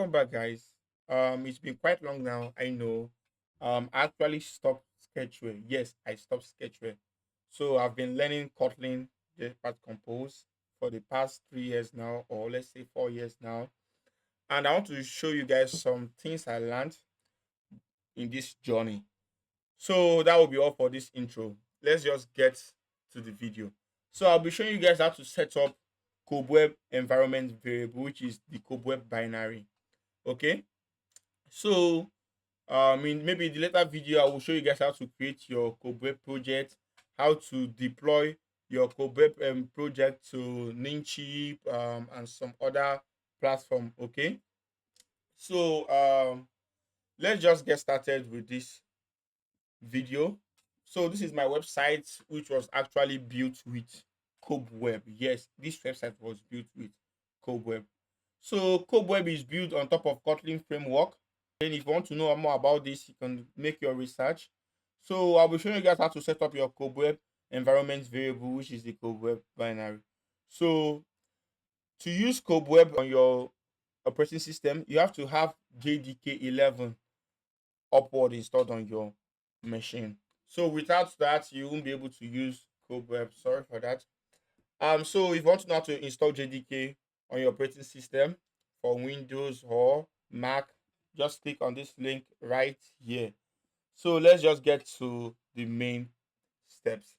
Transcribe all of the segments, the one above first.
welcome back, guys. It's been quite long now. I know. I actually stopped Sketchway. Yes, I stopped Sketchway. So I've been learning Kotlin, the part compose, for the past 3 years now, or let's say 4 years now. And I want to show you guys some things I learned in this journey. So that will be all for this intro. Let's just get to the video. So I'll be showing you guys how to set up kobweb environment variable, which is the kobweb binary. Okay. So in maybe the later video, I will show you guys how to create your kobweb project, how to deploy your kobweb project to Ninchip and some other platform. Okay. So let's just get started with this video. So this is my website, which was actually built with kobweb. Yes, this website was built with kobweb. So kobweb is built on top of Kotlin framework. Then if you want to know more about this, you can make your research. So I'll be showing you guys how to set up your kobweb environment variable, which is the kobweb binary. So to use kobweb on your operating system, you have to have JDK 11 upward installed on your machine. So without that, you won't be able to use kobweb. Sorry for that. So if you want to know how to install JDK on your operating system for Windows or Mac, just click on this link right here. So let's just get to the main steps.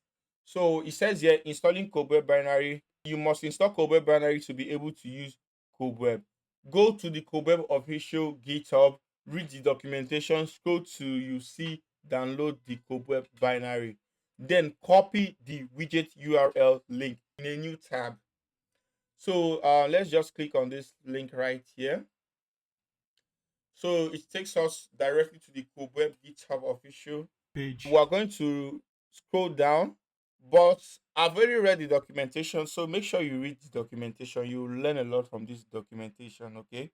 So it says here installing kobweb binary. You must install kobweb binary to be able to use kobweb. Go to the kobweb official GitHub, read the documentation, scroll to you see download the kobweb binary. Then copy the widget URL link in a new tab. So let's just click on this link right here. So it takes us directly to the kobweb GitHub official page. We are going to scroll down, but I've already read the documentation, so make sure you read the documentation. You will learn a lot from this documentation. Okay,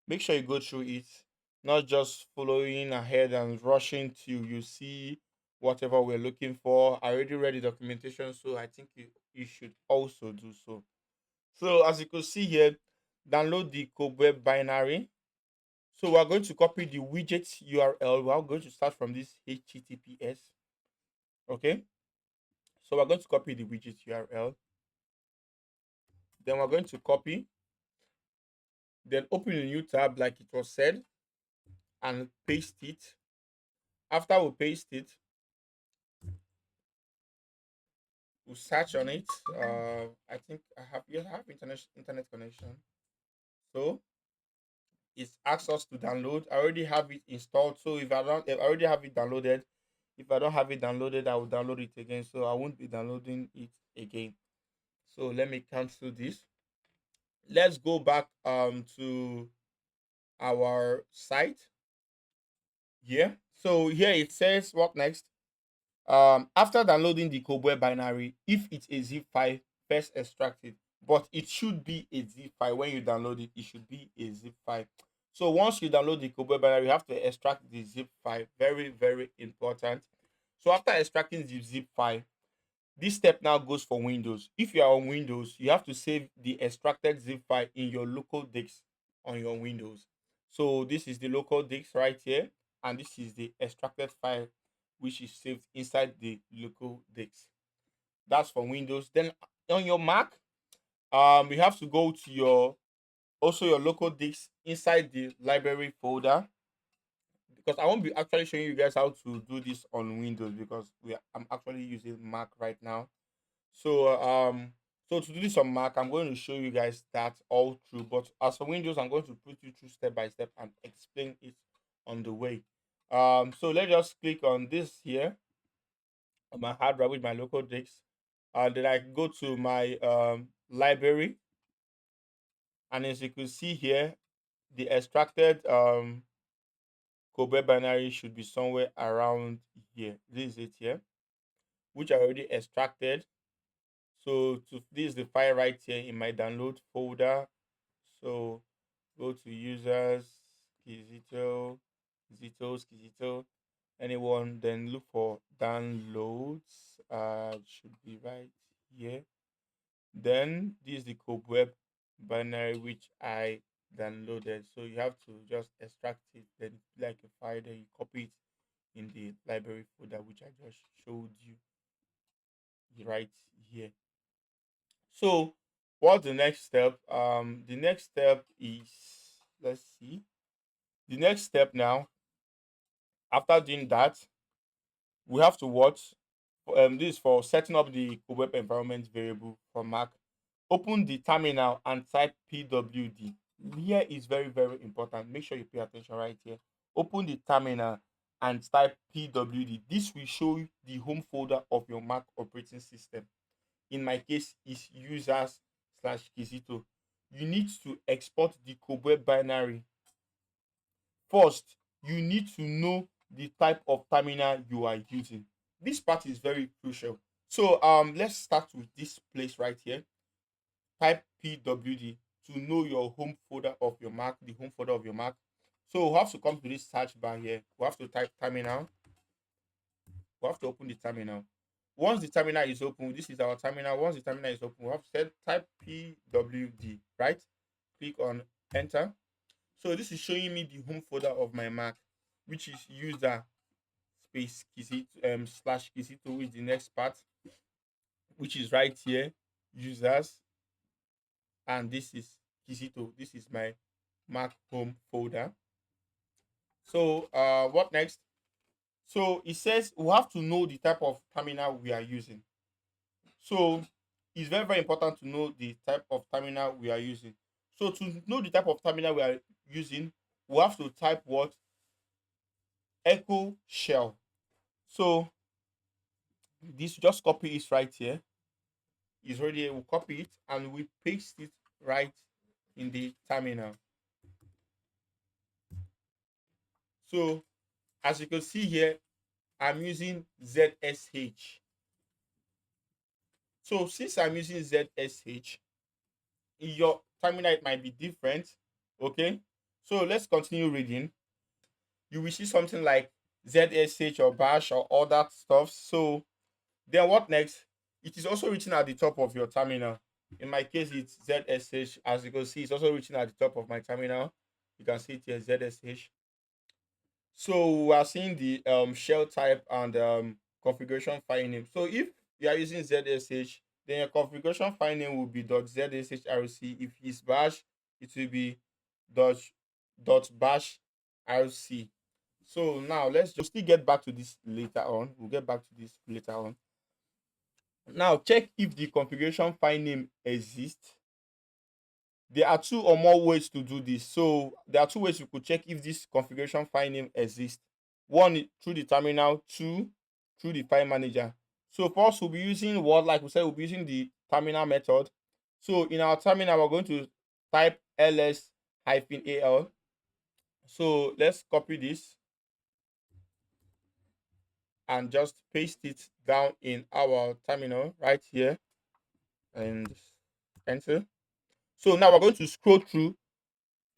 make sure you go through it, not just following ahead and rushing till you see whatever we're looking for. I already read the documentation, so I think you should also do so. So as you can see here, download the kobweb binary. So we're going to copy the widget URL. We're going to start from this HTTPS. Okay. So we're going to copy the widget URL. Then we're going to copy. Then open a new tab like it was said and paste it. After we paste it, we'll search on it. I think I have internet connection. So it asks us to download. I already have it installed. So if I already have it downloaded, if I don't have it downloaded, I will download it again. So I won't be downloading it again. So let me cancel this. Let's go back to our site here. So here it says what next? After downloading the kobweb binary, if it's a zip file, first extract it. But it should be a zip file. When you download it, it should be a zip file. So once you download the kobweb binary, you have to extract the zip file. Very, very important. So after extracting the zip file, this step now goes for Windows. If you are on Windows, you have to save the extracted zip file in your local disk on your Windows. So this is the local disk right here, and this is the extracted file which is saved inside the local disk. That's for Windows. Then on your Mac, you have to go to your local disk inside the library folder, because I won't be actually showing you guys how to do this on Windows because I'm actually using Mac right now. So so to do this on Mac, I'm going to show you guys that all through. But as for Windows, I'm going to put you through step by step and explain it on the way. So let's just click on this here on my hard drive with my local disk. And then I go to my library. And as you can see here, the extracted Kobe binary should be somewhere around here. This is it here, which I already extracted. So this is the file right here in my download folder. So go to users, Skizito, anyone, then look for downloads. Should be right here. Then this is the kobweb binary which I downloaded. So you have to just extract it, then like a file, then you copy it in the library folder, which I just showed you right here. So what's the next step? The next step is, let's see. The next step now, after doing that, we have to watch. This is for setting up the web environment variable for Mac. Open the terminal and type pwd. Here is very, very important. Make sure you pay attention right here. Open the terminal and type pwd. This will show you the home folder of your Mac operating system. In my case, is users slash Kizito. You need to export the kobweb binary. First, you need to know the type of terminal you are using. This part is very crucial. So let's start with this place right here. Type pwd to know your home folder of your Mac, the home folder of your Mac. So we have to come to this search bar here. We have to type terminal. We have to open the terminal. Once the terminal is open, this is our terminal. Once the terminal is open, we have to type pwd, right? Click on enter. So this is showing me the home folder of my Mac, which is user space Kizito slash Kizito, which is the next part, which is right here, users, and this is Kizito. This is my Mac home folder. So what next? So it says we have to know the type of terminal we are using. So it's very, very important to know the type of terminal we are using. So to know the type of terminal we are using, we have to type what? Echo shell. So this, just copy it right here. It's already here. We'll copy it and we paste it right in the terminal. So as you can see here, I'm using ZSH. So since I'm using ZSH, in your terminal it might be different. Okay. So let's continue reading. You will see something like ZSH or bash or all that stuff. So then what next? It is also written at the top of your terminal. In my case, it's ZSH. As you can see, it's also written at the top of my terminal. You can see it here, ZSH. So we are seeing the shell type and configuration file name. So if you are using ZSH, then your configuration file name will be .zshrc. If it's bash, it will be dot bash rc. So now let's just still get back to this later on. We'll get back to this later on. Now check if the configuration file name exists. There are two or more ways to do this. So there are two ways you could check if this configuration file name exists. One, through the terminal, two, through the file manager. So first we'll be using what, like we said, we'll be using the terminal method. So in our terminal, we're going to type ls-al. So let's copy this and just paste it down in our terminal right here and enter. So now we're going to scroll through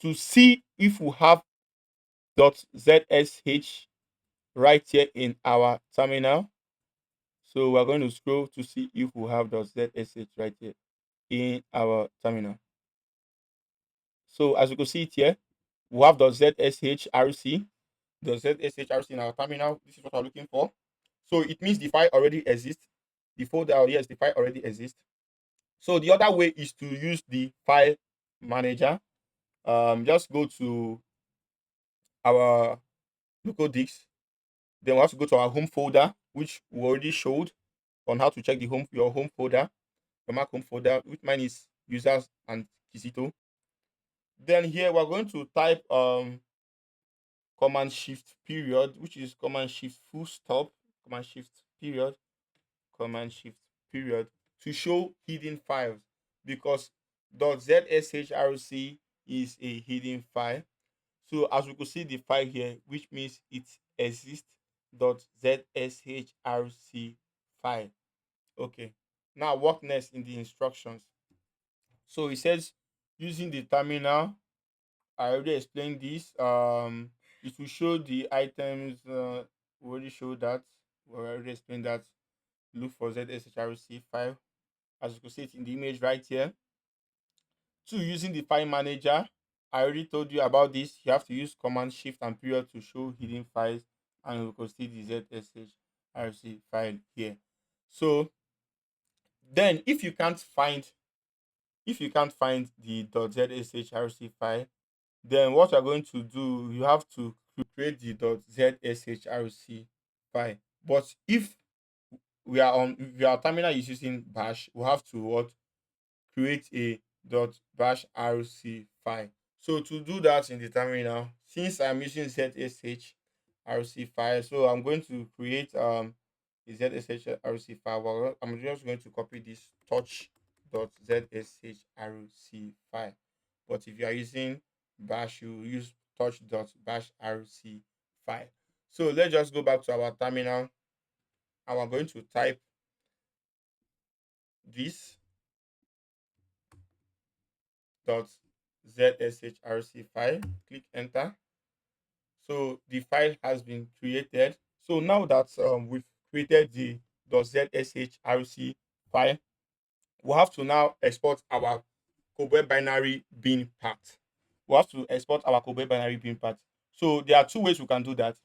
to see if we have .zsh right here in our terminal. So we're going to scroll to see if we have .zsh right here in our terminal. So as you can see it here, we have .zshrc, .zshrc in our terminal. This is what we're looking for. So it means the file already exists. The folder, oh yes, the file already exists. So the other way is to use the file manager. Just go to our local disk. Then we have to go to our home folder, which we already showed on how to check the your home folder, your Mac home folder, which mine is users and Kizito. Then here we're going to type command shift period, which is command shift full stop, command shift period, command shift period, to show hidden files, because .zshrc is a hidden file. So as we could see the file here, which means it exists .zshrc file. Okay. Now what next in the instructions? So it says using the terminal. I already explained this. It will show the items. We already showed that. We already explained that. Look for ZSHRC file. As you can see it in the image right here. Two, using the file manager. I already told you about this. You have to use command shift and period to show hidden files, and we could see the ZSHRC file here. So then if you can't find the .zshrc file, then what you're going to do, you have to create the .zshrc file. But if if our terminal is using bash, we have to what, create a bash rc file. So to do that in the terminal, since I'm using zsh rc file, so I'm going to create a zsh rc file. Well, I'm just going to copy this touch.zsh rc file. But if you are using bash, you use touch.bash rc file. So let's just go back to our terminal, and we're going to type this .zshrc file. Click enter. So the file has been created. So now that we've created the .zshrc file, we have to now export our kobweb binary bin path. We have to export our kobweb binary bin path. So there are two ways we can do that.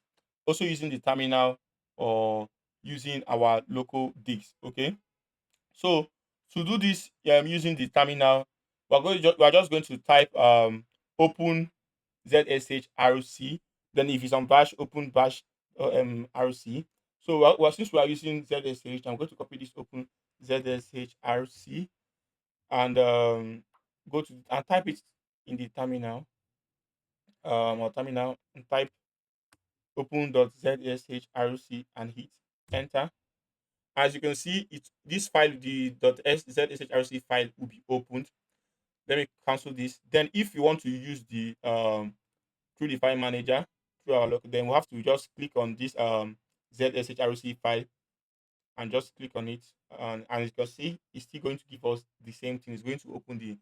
Also using the terminal or using our local disk. Okay. So to do this using the terminal, we are just going to type open ZSHRC. Then if it's on bash, open bash RC. So since we are using ZSH, I'm going to copy this open ZSHRC and go to and type it in the terminal or terminal and type open.zshrc and hit enter. As you can see, this file, the .zshrc file, will be opened. Let me cancel this. Then if you want to use the through the file manager through our local, then we have to just click on this ZSHRC file and just click on it. And as you can see, it's still going to give us the same thing. It's going to open the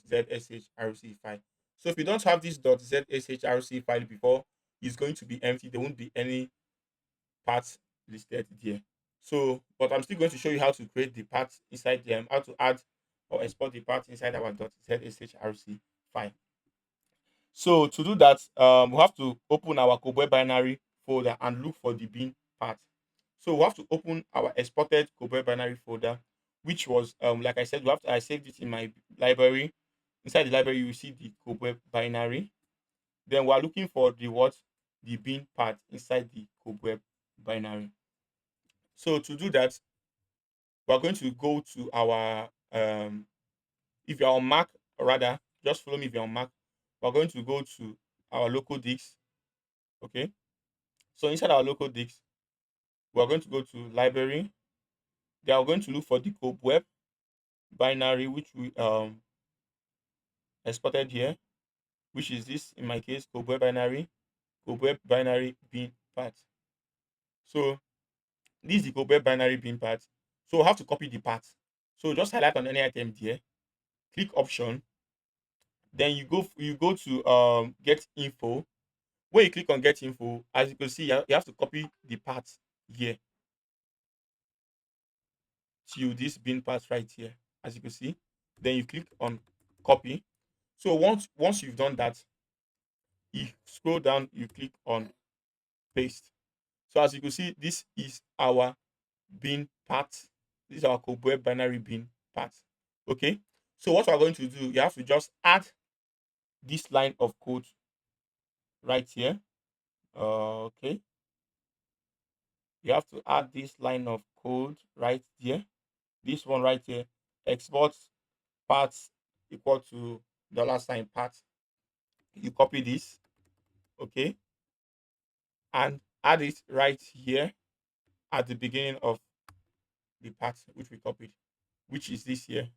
.zshrc file. So if you don't have this .zshrc file before, it's going to be empty. There won't be any parts listed there. So, but I'm still going to show you how to create the parts inside them, how to add or export the parts inside our .zshrc file. So to do that, we have to open our kobweb binary folder and look for the bin part. So we have to open our exported kobweb binary folder, which was like I said, I saved it in my library. Inside the library, you will see the kobweb binary. Then we are looking for the bin part inside the kobweb binary. So to do that, we are going to go to our if you're on Mac, or rather, just follow me if you're on Mac. We're going to go to our local disk. Okay. So inside our local disk, we're going to go to library. They are going to look for the kobweb binary, which we exported here, which is this in my case, kobweb binary bin part. So this is the kobweb binary bin part. So we have to copy the part. So just highlight on any item there, click option, then you go to get info. When you click on get info, as you can see, you have to copy the part here to this bin part right here, as you can see. Then you click on copy. So once you've done that, you scroll down, you click on paste. So as you can see, this is our bin part. This is our kobweb binary bin part. Okay. So what we're going to do, you have to just add this line of code right here. Okay. You have to add this line of code right there. This one right here. Export parts equal to $ part. You copy this, okay, and add it right here at the beginning of the part which we copied, which is this here.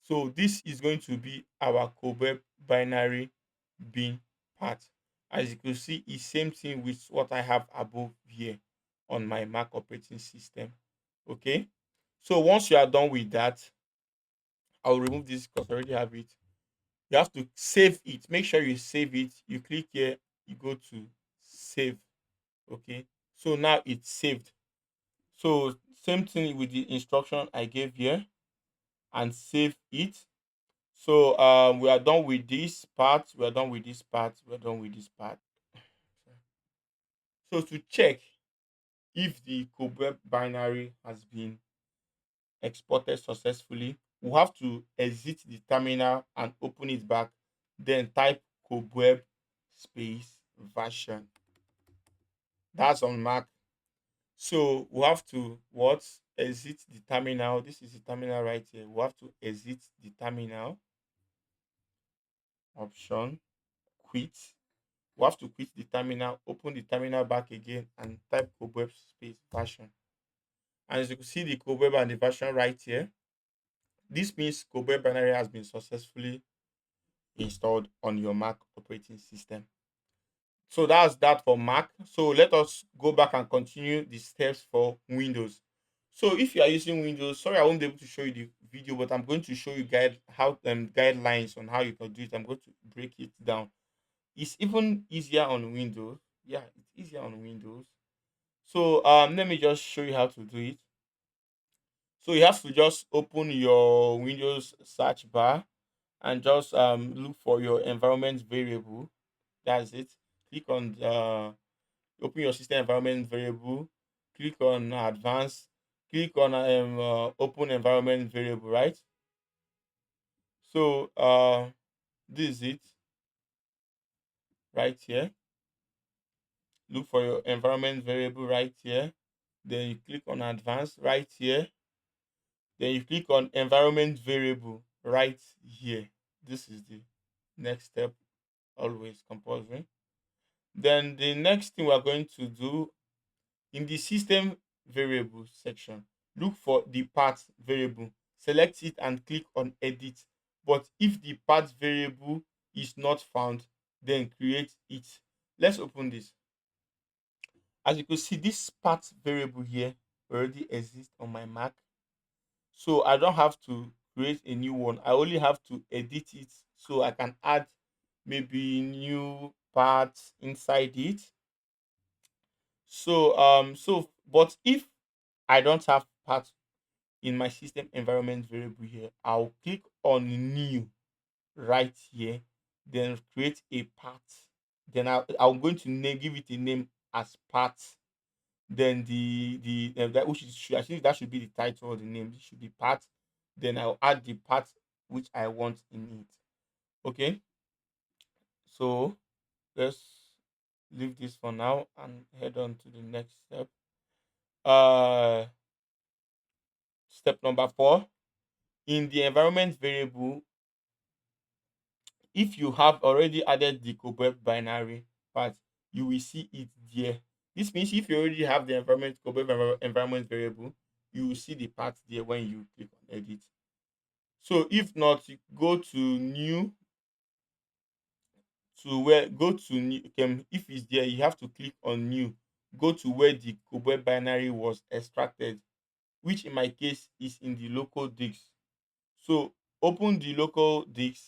So this is going to be our kobweb binary bin part. As you can see, it's same thing with what I have above here on my Mac operating system. Okay. So once you are done with that, I'll remove this because I already have it. You have to save it. Make sure you save it. You click here, you go to save. Okay. So now it's saved. So same thing with the instruction I gave here and save it. So we are done with this part. We are done with this part. We are done with this part. So to check if the kobweb binary has been exported successfully, we have to exit the terminal and open it back. Then type kobweb space version. That's on Mac. So we have to what? Exit the terminal. This is the terminal right here. We have to exit the terminal option, quit. We have to quit the terminal, open the terminal back again, and type kobweb space version. And as you can see the kobweb and the version right here, this means kobweb binary has been successfully installed on your Mac operating system. So that's that for Mac. So let us go back and continue the steps for Windows. So if you are using Windows, sorry I won't be able to show you the video, but I'm going to show you guidelines on how you can do it. I'm going to break it down. It's even easier on Windows. Yeah, it's easier on Windows. So let me just show you how to do it. So you have to just open your Windows search bar and just look for your environment variable. That's it. Click on open your system environment variable. Click on advanced. Click on open environment variable. Right. So this is it right here. Look for your environment variable right here. Then you click on advanced right here. Then you click on environment variable right here. This is the next step, always compulsory. Then the next thing we're going to do in the system variable section, look for the path variable, select it and click on edit. But if the path variable is not found, then create it. Let's open this. As you can see, this path variable here already exists on my Mac. So I don't have to create a new one. I only have to edit it so I can add maybe new parts inside it. So but if I don't have parts in my system environment variable here, I'll click on new right here, then create a path. Then I'm going to give it a name as part. Then that which is I think that should be the title of the name. This should be part. Then I'll add the part which I want in it. Okay, so let's leave this for now and head on to the next step. Uh, Step number 4, in the environment variable, if you have already added the cobweb binary part, you will see it there. This means if you already have the environment variable, you will see the part there when you click on edit. So if not, you go to new, to where go to new. If it's there, you have to click on new. Go to where the cobweb binary was extracted, which in my case is in the local disk. So open the local disk,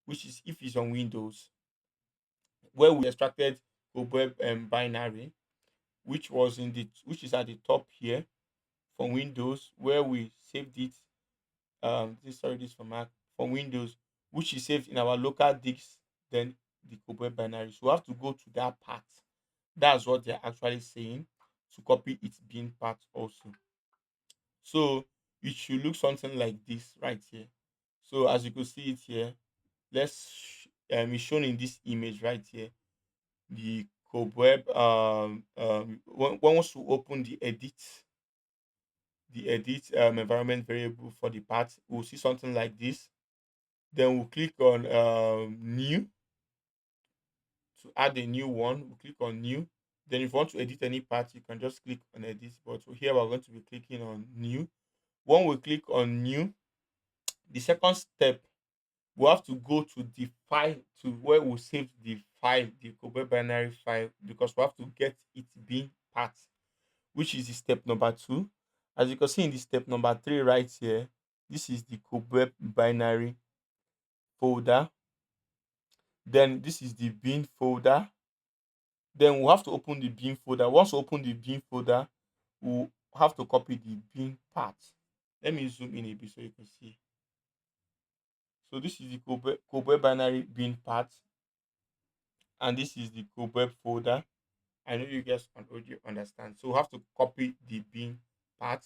which is if it's on Windows, where we extracted kobweb binary, which is at the top here for Windows, where we saved it. This for Mac for Windows, which is saved in our local disk, then the kobweb binary. So we have to go to that part. That's what they're actually saying, to copy its bin part also. So it should look something like this right here. So as you can see it here, it's shown in this image right here. The cobweb once we open the edit environment variable for the part, we'll see something like this. Then we'll click on new to add a new one. We'll click on new. Then if you want to edit any part, you can just click on edit. But here we're going to be clicking on new. When we click on new, the second step, we have to go to the file, to where we save the file, the cobweb binary file, because we have to get it being part, which is the step number 2. As you can see in the step number 3 right here, this is the cobweb binary folder. Then this is the bin folder. Then we'll have to open the bin folder. Once we open the bin folder, we'll have to copy the bin part. Let me zoom in a bit so you can see. So this is the kobweb binary bin part, and this is the kobweb folder. I know you guys already understand. So we have to copy the bin part.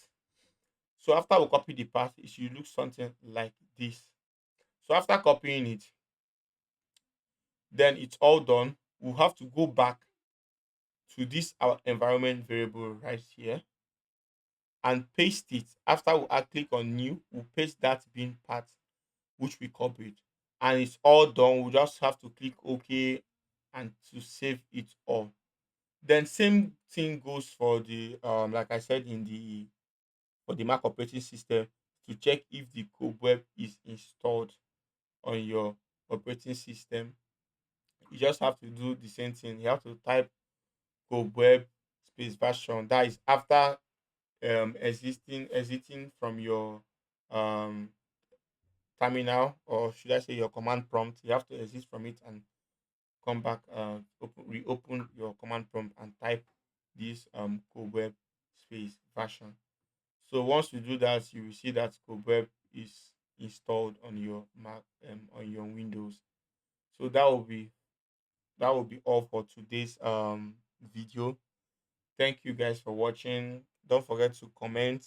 So after we copy the part, it should look something like this. So after copying it, then it's all done. We'll have to go back to this our environment variable right here and paste it. After we click on new, we'll paste that bin part which we copied. And it's all done. We just have to click OK and to save it all. Then same thing goes for the like I said in the for the Mac operating system to check if the kobweb is installed on your operating system. You just have to do the same thing. You have to type kobweb space version. That is after exiting from your um terminal, or should I say your command prompt. You have to exit from it and come back, reopen your command prompt and type this kobweb space version. So once you do that, you will see that kobweb is installed on your Mac, on your Windows. So that will be all for today's video. Thank you guys for watching. Don't forget to comment.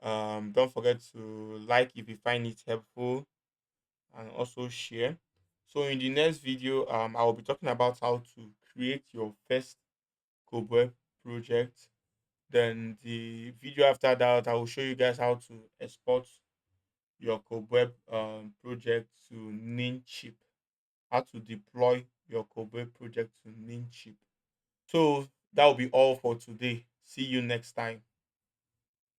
Don't forget to like if you find it helpful, and also share. So in the next video, I will be talking about how to create your first kobweb project. Then the video after that, I will show you guys how to export your kobweb project to Namecheap, how to deploy your kobweb project to Namecheap. So that will be all for today. See you next time.